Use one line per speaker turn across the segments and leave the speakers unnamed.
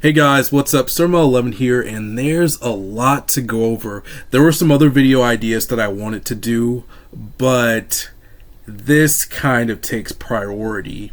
Hey guys, what's up? Surma11 here, and there's a lot to go over. There were some other video ideas that I wanted to do, but this kind of takes priority.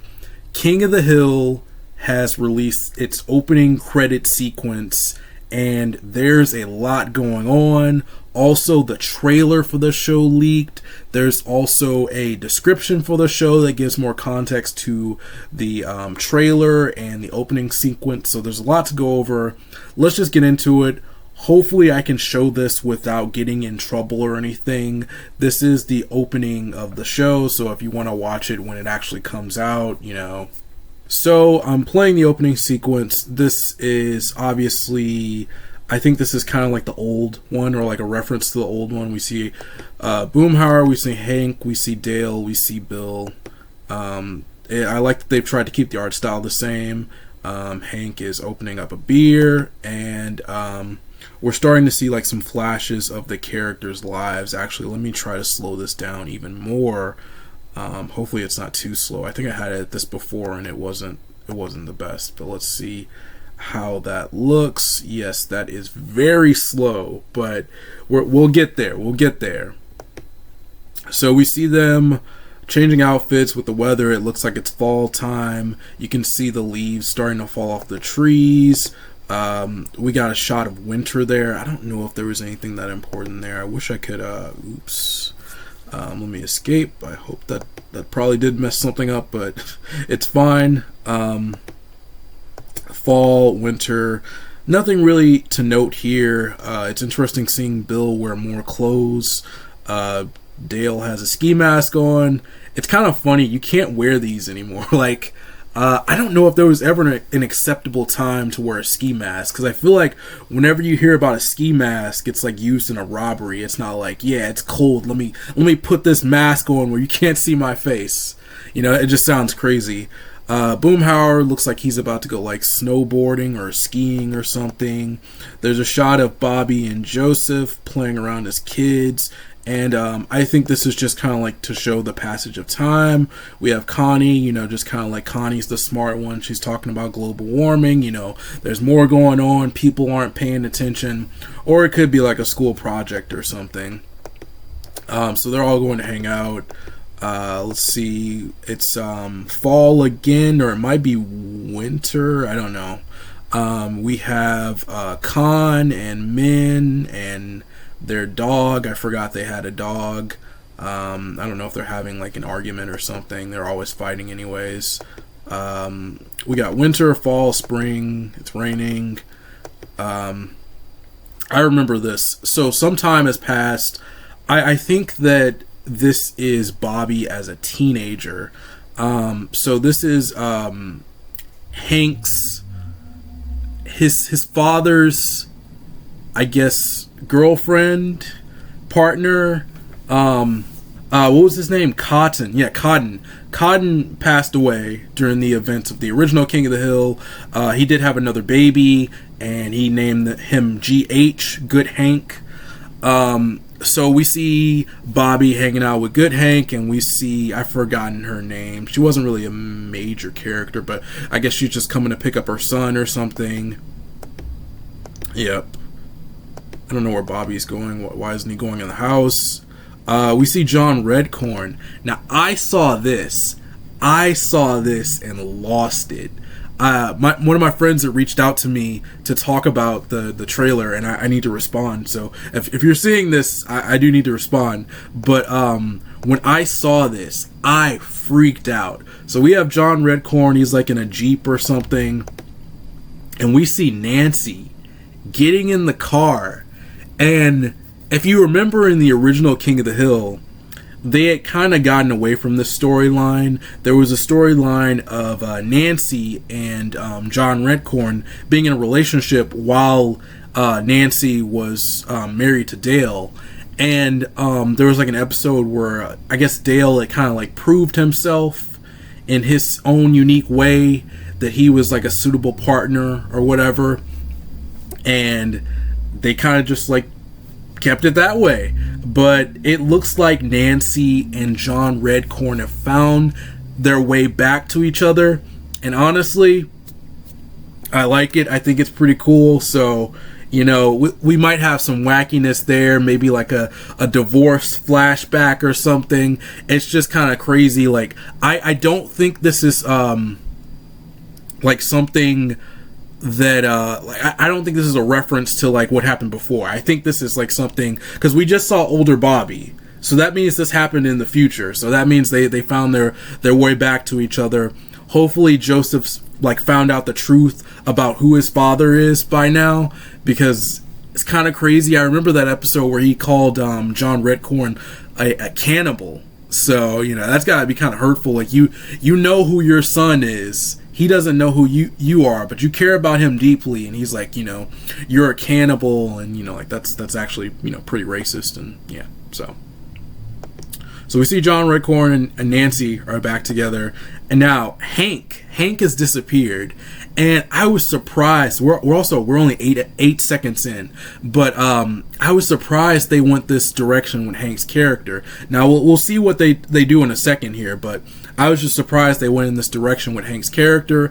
King of the Hill has released its opening credit sequence, and there's a lot going on. Also, the trailer for the show leaked. There's also a description for the show that gives more context to the trailer and the opening sequence. So there's a lot to go over. Let's just get into it. Hopefully I can show this without getting in trouble or anything. This is the opening of the show, so if you want to watch it when it actually comes out, you know. So I'm playing the opening sequence. This is obviously, I think this is kind of like the old one, or like a reference to the old one. We see Boomhauer, we see Hank, we see Dale, we see Bill. I like that they've tried to keep the art style the same. Hank is opening up a beer, and we're starting to see like some flashes of the characters' lives. Actually, let me try to slow this down even more. Hopefully it's not too slow. I think I had this before and it wasn't the best, but let's see how that looks. Yes, that is very slow, but we'll get there. We'll get there. So we see them changing outfits with the weather. It looks like it's fall time. You can see the leaves starting to fall off the trees. We got a shot of winter there. I don't know if there was anything that important there. I wish I could oops. Let me escape. I hope that probably did mess something up, but it's fine. Fall, winter, nothing really to note here. It's interesting seeing Bill wear more clothes. Dale has a ski mask on. It's kind of funny, you can't wear these anymore. Like, I don't know if there was ever an acceptable time to wear a ski mask, because I feel like whenever you hear about a ski mask, it's like used in a robbery. It's not like, yeah, it's cold, let me put this mask on where you can't see my face. You know, it just sounds crazy. Boomhauer looks like he's about to go like snowboarding or skiing or something. There's a shot of Bobby and Joseph playing around as kids, and I think this is just kind of like to show the passage of time. We have Connie, you know, just kind of like Connie's the smart one. She's talking about global warming, you know, there's more going on, people aren't paying attention, or it could be like a school project or something. So they're all going to hang out. Let's see, it's fall again, or it might be winter, I don't know. We have Con and Min and their dog. I forgot they had a dog. I don't know if they're having like an argument or something. They're always fighting anyways. We got winter, fall, spring, it's raining. I remember this. So some time has passed. I think that this is Bobby as a teenager. So this is Hank's, his father's, I guess, girlfriend, partner. What was his name? Cotton. Yeah, Cotton. Cotton passed away during the events of the original King of the Hill. He did have another baby, and he named him GH, Good Hank. So we see Bobby hanging out with Good Hank, and we see, I've forgotten her name. She wasn't really a major character, but I guess she's just coming to pick up her son or something. Yep. I don't know where Bobby's going. Why isn't he going in the house? We see John Redcorn. Now, I saw this and lost it. One of my friends that reached out to me to talk about the trailer, and I need to respond. So if you're seeing this, I do need to respond. But when I saw this, I freaked out. So we have John Redcorn. He's like in a Jeep or something, and we see Nancy getting in the car. And if you remember in the original King of the Hill, they had kind of gotten away from this storyline. There was a storyline of Nancy and John Redcorn being in a relationship while Nancy was married to Dale. And there was like an episode where I guess Dale kind of like proved himself in his own unique way that he was like a suitable partner or whatever. And they kind of just like kept it that way. But it looks like Nancy and John Redcorn have found their way back to each other. And honestly, I like it. I think it's pretty cool. So, we might have some wackiness there, maybe like a divorce flashback or something. It's just kind of crazy. Like, I don't think this is like something that I don't think this is a reference to like what happened before. I think this is like something, because we just saw older Bobby, so that means this happened in the future. So that means they found their way back to each other. Hopefully Joseph's like found out the truth about who his father is by now, because it's kind of crazy. I remember that episode where he called John Redcorn a cannibal. So that's got to be kind of hurtful. Like you know who your son is. He doesn't know who you are, but you care about him deeply, and he's like, you're a cannibal, and like that's actually pretty racist, and yeah. So we see John Redcorn and Nancy are back together, and now Hank has disappeared, and I was surprised. We're only eight seconds in, but I was surprised they went this direction with Hank's character. Now we'll see what they do in a second here, but I was just surprised they went in this direction with Hank's character.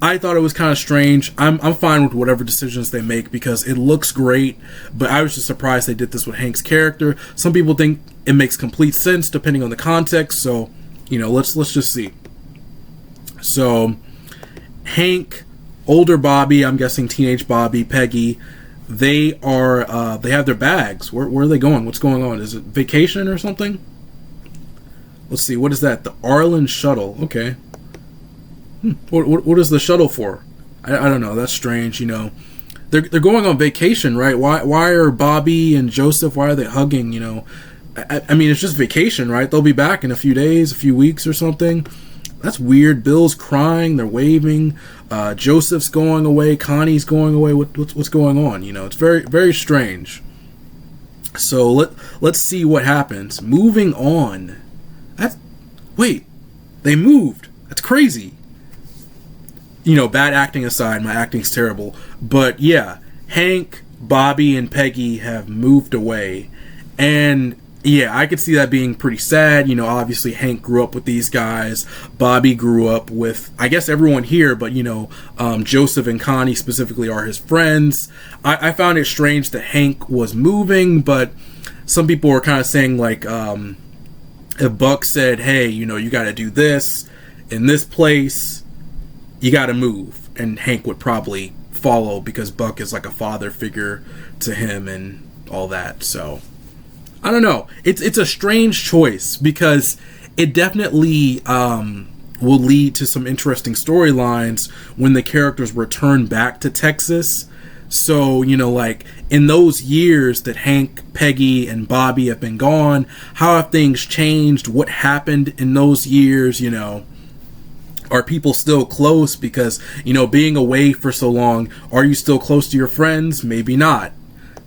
I thought it was kind of strange. I'm fine with whatever decisions they make because it looks great, but I was just surprised they did this with Hank's character. Some people think it makes complete sense depending on the context, so let's just see. So Hank, older Bobby, I'm guessing teenage Bobby, Peggy, they have their bags. Where are they going? What's going on? Is it vacation or something? Let's see, what is that? The Arlen shuttle. Okay. What is the shuttle for? I don't know. That's strange. They're going on vacation, right? Why are Bobby and Joseph? Why are they hugging? I mean, it's just vacation, right? They'll be back in a few days, a few weeks, or something. That's weird. Bill's crying. They're waving. Joseph's going away. Connie's going away. What's going on? It's very, very strange. So let's see what happens. Moving on. Wait, they moved. That's crazy. Bad acting aside, my acting's terrible. But yeah, Hank, Bobby, and Peggy have moved away. And yeah, I could see that being pretty sad. Obviously Hank grew up with these guys. Bobby grew up with, I guess, everyone here, but Joseph and Connie specifically are his friends. I found it strange that Hank was moving, but some people were kind of saying like, if Buck said, hey, you got to do this in this place, you got to move, and Hank would probably follow because Buck is like a father figure to him and all that. So I don't know. It's a strange choice because it definitely will lead to some interesting storylines when the characters return back to Texas. So, like in those years that Hank, Peggy, and Bobby have been gone, how have things changed? What happened in those years? Are people still close? Because, being away for so long, are you still close to your friends? Maybe not.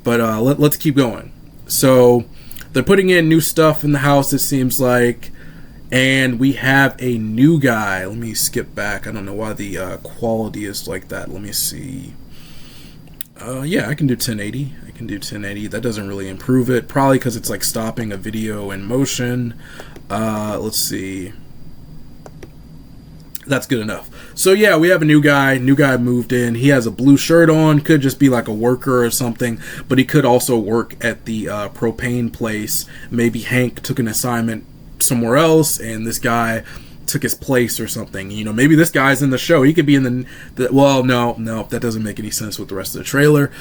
But let's keep going. So they're putting in new stuff in the house, it seems like. And we have a new guy. Let me skip back. I don't know why the quality is like that. Let me see. Yeah, I can do 1080. That doesn't really improve it. Probably because it's like stopping a video in motion. Let's see. That's good enough. So yeah, we have a new guy. New guy moved in. He has a blue shirt on. Could just be like a worker or something. But he could also work at the propane place. Maybe Hank took an assignment somewhere else and this guy took his place or something. Maybe this guy's in the show. He could be in well, no, that doesn't make any sense with the rest of the trailer.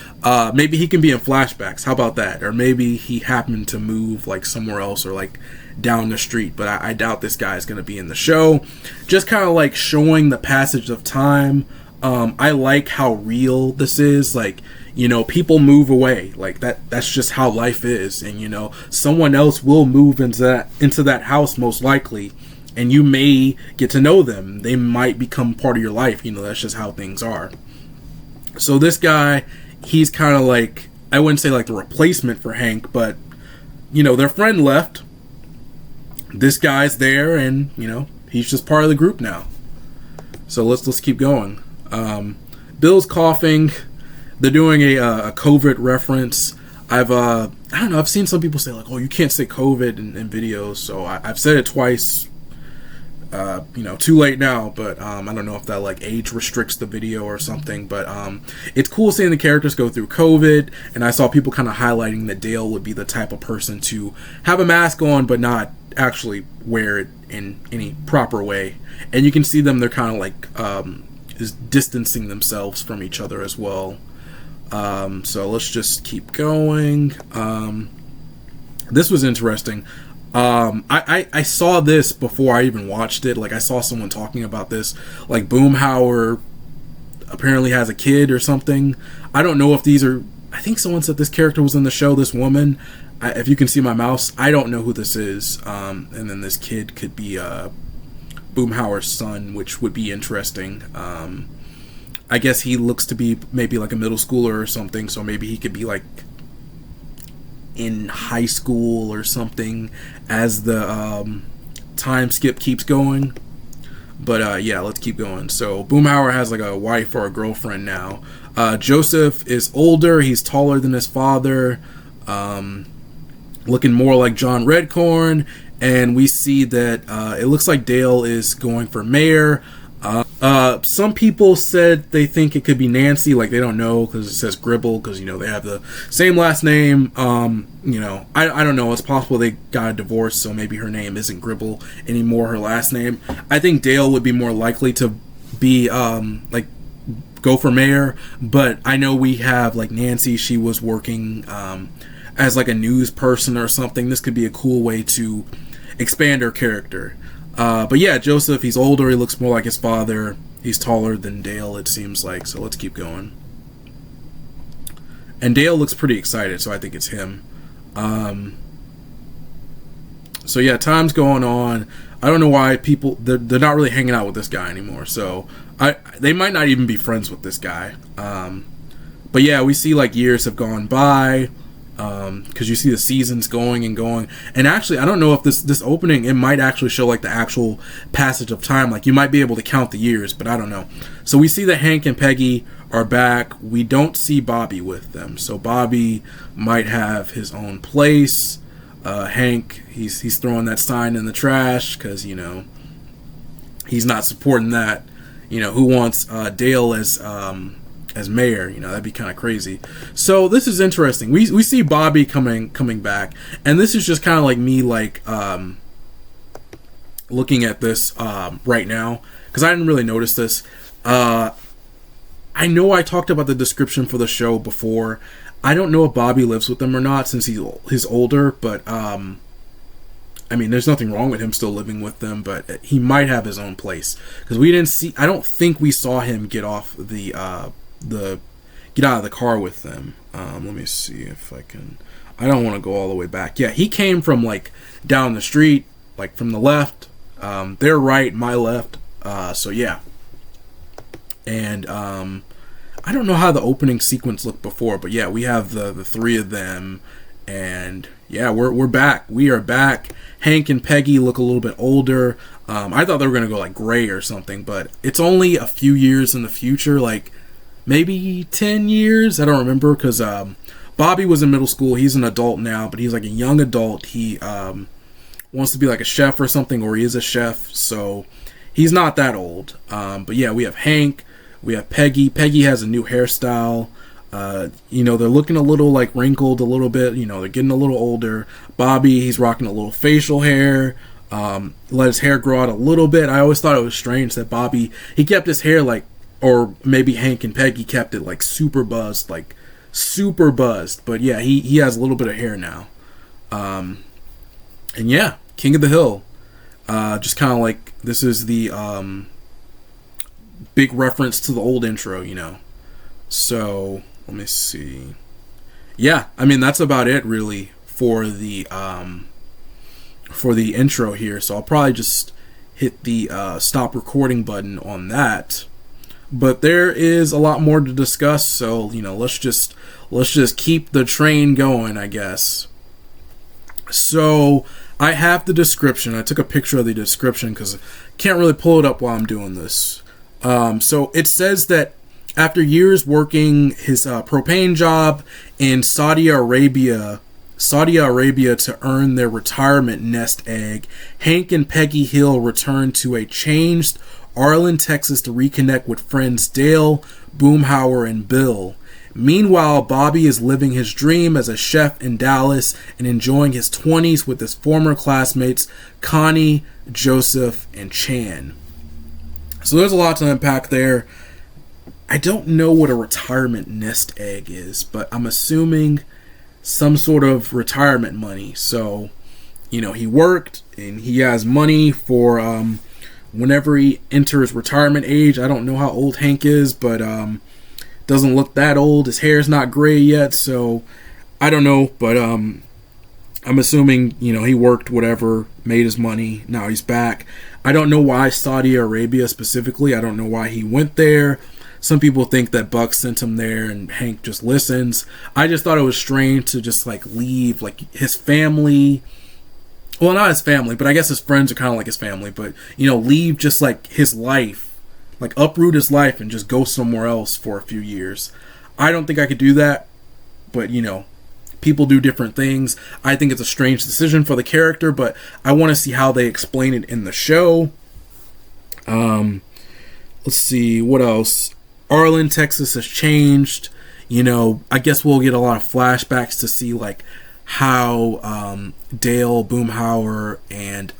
Maybe he can be in flashbacks. How about that? Or maybe he happened to move like somewhere else or like down the street, but I doubt this guy is going to be in the show. Just kind of like showing the passage of time. I like how real this is. Like, people move away. Like that's just how life is. And someone else will move into that house most likely. And you may get to know them. They might become part of your life. That's just how things are. So this guy, he's kind of like, I wouldn't say like the replacement for Hank, but, their friend left. This guy's there, and, he's just part of the group now. So let's keep going. Bill's coughing. They're doing a COVID reference. I don't know, I've seen some people say like, oh, you can't say COVID in videos. So I've said it twice. too late now, but I don't know if that like age restricts the video or something, but it's cool seeing the characters go through COVID, and I saw people kind of highlighting that Dale would be the type of person to have a mask on but not actually wear it in any proper way, and you can see them, they're kind of like is distancing themselves from each other as well. So let's just keep going. This was interesting. I saw this before I even watched it. Like, I saw someone talking about this. Like, Boomhauer apparently has a kid or something. I don't know if these are... I think someone said this character was in the show, this woman. If you can see my mouse, I don't know who this is. And then this kid could be Boomhauer's son, which would be interesting. I guess he looks to be maybe like a middle schooler or something, so maybe he could be like in high school or something as the time skip keeps going. But yeah, let's keep going. So Boomhauer has like a wife or a girlfriend now. Joseph is older, he's taller than his father, looking more like John Redcorn, and we see that it looks like Dale is going for mayor. Some people said they think it could be Nancy, like they don't know because it says Gribble, because they have the same last name. I don't know, it's possible they got a divorce, so maybe her name isn't Gribble anymore, her last name. I think Dale would be more likely to be like go for mayor, but I know we have like Nancy, she was working as like a news person or something. This could be a cool way to expand her character. But yeah, Joseph, he's older, he looks more like his father, he's taller than Dale, it seems like, so let's keep going. And Dale looks pretty excited, so I think it's him. So yeah, time's going on. I don't know why people, they're not really hanging out with this guy anymore, so they might not even be friends with this guy. But yeah, we see like years have gone by, because you see the seasons going and going, and actually I don't know if this opening, it might actually show like the actual passage of time, like you might be able to count the years, but I don't know. So we see that Hank and Peggy are back. We don't see Bobby with them, so Bobby might have his own place. Hank, he's throwing that sign in the trash because he's not supporting that. Who wants Dale as mayor? That'd be kind of crazy. So this is interesting. We see Bobby coming back, and this is just kind of like me looking at this right now, because I didn't really notice this. I know I talked about the description for the show before. I don't know if Bobby lives with them or not, since he's older, but I mean, there's nothing wrong with him still living with them, but he might have his own place, because we didn't see. I don't think we saw him get off get out of the car with them. Let me see if I can. I don't want to go all the way back. Yeah, he came from like down the street, like from the left. Their right, my left. So yeah, and I don't know how the opening sequence looked before, but yeah, we have the three of them, and yeah, we're back. We are back. Hank and Peggy look a little bit older. I thought they were gonna go like gray or something, but it's only a few years in the future, like maybe 10 years. I don't remember, because Bobby was in middle school. He's an adult now, but he's like a young adult. He wants to be like a chef or something, or he is a chef, so he's not that old. But yeah, we have Hank, we have Peggy. Peggy has a new hairstyle. They're looking a little like wrinkled a little bit. They're getting a little older. Bobby, he's rocking a little facial hair. Let his hair grow out a little bit. I always thought it was strange that Bobby, he kept his hair like, or maybe Hank and Peggy kept it like super buzzed. But yeah, he has a little bit of hair now. And yeah, King of the Hill. Just kind of like, this is the big reference to the old intro, So let me see. Yeah, I mean, that's about it really for the intro here. So I'll probably just hit the stop recording button on that. But there is a lot more to discuss, so let's just keep the train going, I guess. So I have the description. I took a picture of the description because I can't really pull it up while I'm doing this. So it says that after years working his propane job in Saudi Arabia, Saudi Arabia to earn their retirement nest egg, Hank and Peggy Hill return to a changed Arlen, Texas to reconnect with friends Dale, Boomhauer, and Bill. Meanwhile, Bobby is living his dream as a chef in Dallas and enjoying his 20s with his former classmates Connie, Joseph, and Chane. So there's a lot to unpack there. I don't know what a retirement nest egg is, but I'm assuming some sort of retirement money. So, he worked and he has money for whenever he enters retirement age. I don't know how old Hank is, but doesn't look that old. His hair's not gray yet, so I don't know, but I'm assuming, he worked whatever, made his money, now he's back. I don't know why Saudi Arabia specifically. I don't know why he went there. Some people think that Buck sent him there and Hank just listens. I just thought it was strange to just leave his family. Well, not his family, but I guess his friends are kind of like his family, but leave just his life, uproot his life and just go somewhere else for a few years. I don't think I could do that, but people do different things. I think it's a strange decision for the character, but I want to see how they explain it in the show. Let's see, what else? Arlen, Texas has changed. I guess we'll get a lot of flashbacks to see how Dale, Boomhauer, and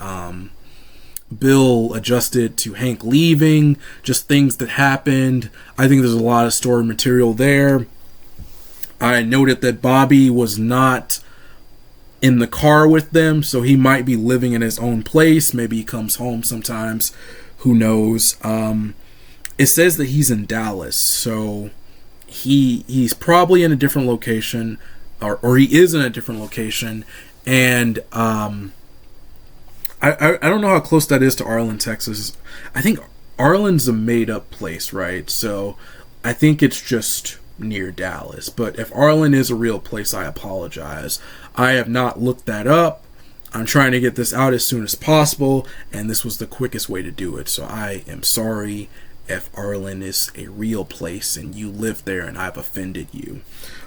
Bill adjusted to Hank leaving, just things that happened. I think there's a lot of story material there. I noted that Bobby was not in the car with them, so he might be living in his own place. Maybe he comes home sometimes. Who knows? It says that he's in Dallas, so he's probably in a different location, or he is in a different location, and I don't know how close that is to Arlen, Texas. I think Arlen's a made-up place, right? So I think it's just near Dallas. But if Arlen is a real place, I apologize. I have not looked that up. I'm trying to get this out as soon as possible, and this was the quickest way to do it. So I am sorry if Arlen is a real place and you live there and I've offended you.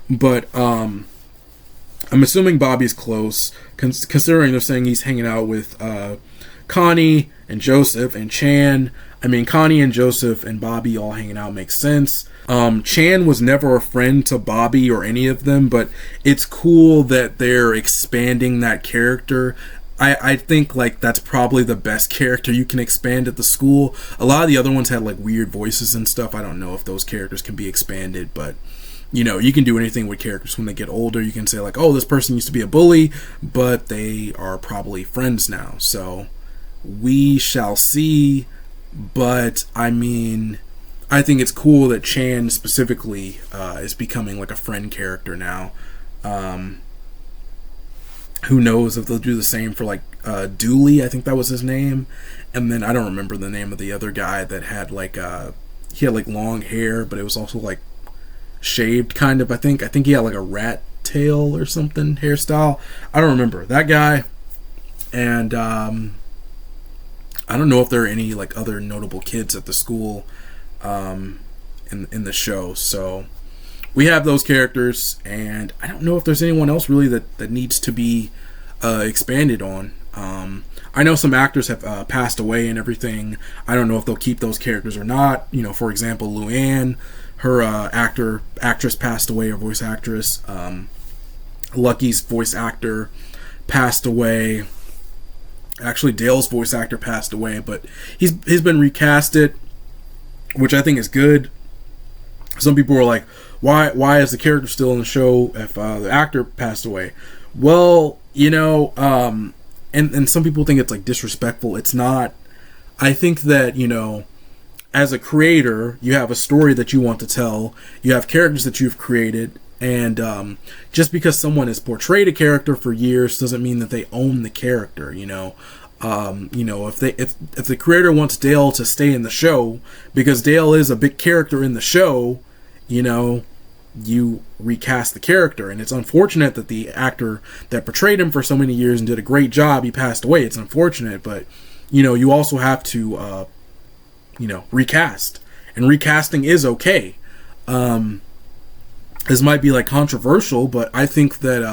But I'm assuming Bobby's close, considering they're saying he's hanging out with Connie and Joseph and Chane. I mean, Connie and Joseph and Bobby all hanging out makes sense. Chane was never a friend to Bobby or any of them, but it's cool that they're expanding that character. I think that's probably the best character you can expand at the school. A lot of the other ones had weird voices and stuff. I don't know if those characters can be expanded, but you can do anything with characters when they get older. You can say oh, this person used to be a bully, but they are probably friends now. So we shall see. But I mean, I think it's cool that Chane specifically is becoming a friend character now. Who knows if they'll do the same for Dooley, I think that was his name. And then I don't remember the name of the other guy that had he had long hair, but it was also shaved kind of. I think he had a rat tail or something hairstyle. I don't remember that guy. And I don't know if there are any other notable kids at the school in the show. So we have those characters, and I don't know if there's anyone else really that needs to be expanded on. I know some actors have passed away and everything. I don't know if they'll keep those characters or not. For example, Luann, her actress passed away, her voice actress. Lucky's voice actor passed away. Actually, Dale's voice actor passed away, but he's been recasted, which I think is good. Some people were like, why is the character still in the show if the actor passed away? Well, and some people think it's disrespectful. It's not. I think that, as a creator, you have a story that you want to tell. You have characters that you've created, and just because someone has portrayed a character for years doesn't mean that they own the character. If the creator wants Dale to stay in the show because Dale is a big character in the show, you recast the character. And it's unfortunate that the actor that portrayed him for so many years and did a great job, he passed away. It's unfortunate, but you also have to recast, and recasting is okay. this might be like controversial, but I think that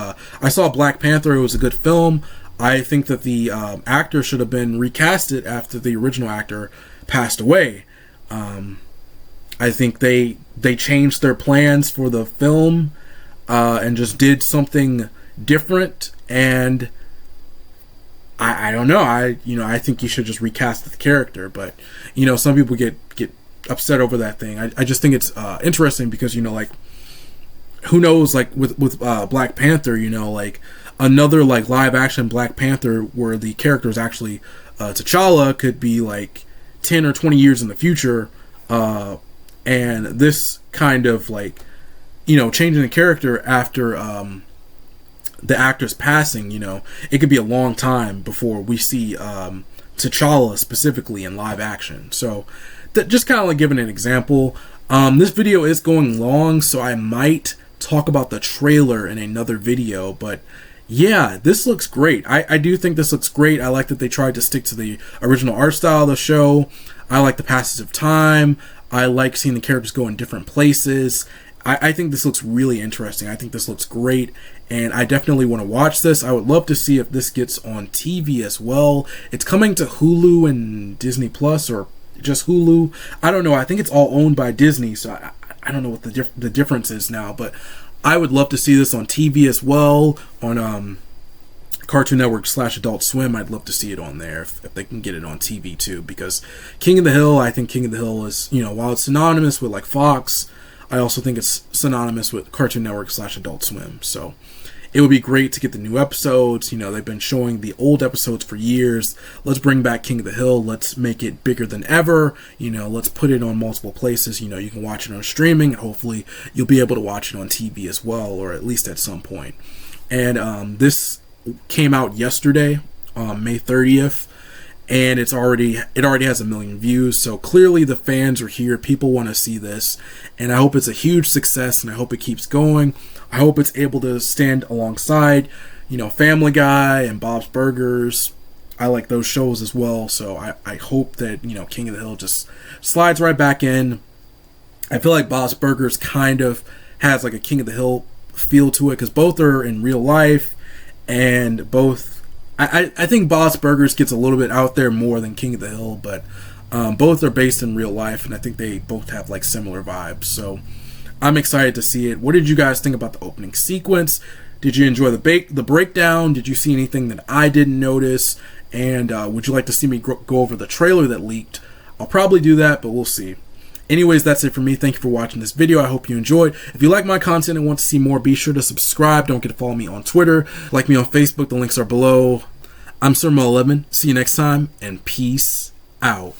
I saw Black Panther. It was a good film. I think that the actor should have been recasted after the original actor passed away. I think they changed their plans for the film and just did something different. And I don't know. I think you should just recast the character. But some people get upset over that thing. I just think it's interesting because like, who knows, like with Black Panther, like another like live action Black Panther where the character is actually T'Challa could be like 10 or 20 years in the future, and this kind of like changing the character after the actor's passing, it could be a long time before we see T'Challa specifically in live action. So just kind of like giving an example. This video is going long, so I might talk about the trailer in another video, but yeah, this looks great. I do think this looks great. I like that they tried to stick to the original art style of the show. I like the passage of time. I like seeing the characters go in different places. I think this looks really interesting. I think this looks great, and I definitely want to watch this. I would love to see if this gets on TV as well. It's coming to Hulu and Disney Plus, or just Hulu. I don't know. I think it's all owned by Disney, so I don't know what the difference is now, but I would love to see this on TV as well, on Cartoon Network / Adult Swim. I'd love to see it on there if they can get it on TV too, because King of the Hill, I think King of the Hill is, while it's synonymous with like Fox, I also think it's synonymous with Cartoon Network / Adult Swim. So it would be great to get the new episodes. They've been showing the old episodes for years. Let's bring back King of the Hill. Let's make it bigger than ever. Let's put it on multiple places. You can watch it on streaming, and hopefully you'll be able to watch it on TV as well, or at least at some point. And this came out yesterday, May 30th, and it already has 1 million views. So clearly the fans are here. People want to see this, and I hope it's a huge success, and I hope it keeps going. I hope it's able to stand alongside, Family Guy and Bob's Burgers. I like those shows as well. So I hope that, King of the Hill just slides right back in. I feel like Bob's Burgers kind of has like a King of the Hill feel to it, because both are in real life, and both, I think Bob's Burgers gets a little bit out there more than King of the Hill, but both are based in real life, and I think they both have like similar vibes. So I'm excited to see it. What did you guys think about the opening sequence? Did you enjoy the breakdown? Did you see anything that I didn't notice? And would you like to see me go over the trailer that leaked? I'll probably do that, but we'll see. Anyways, that's it for me. Thank you for watching this video. I hope you enjoyed. If you like my content and want to see more, be sure to subscribe. Don't forget to follow me on Twitter. Like me on Facebook. The links are below. I'm Sir Mo11. See you next time, and peace out.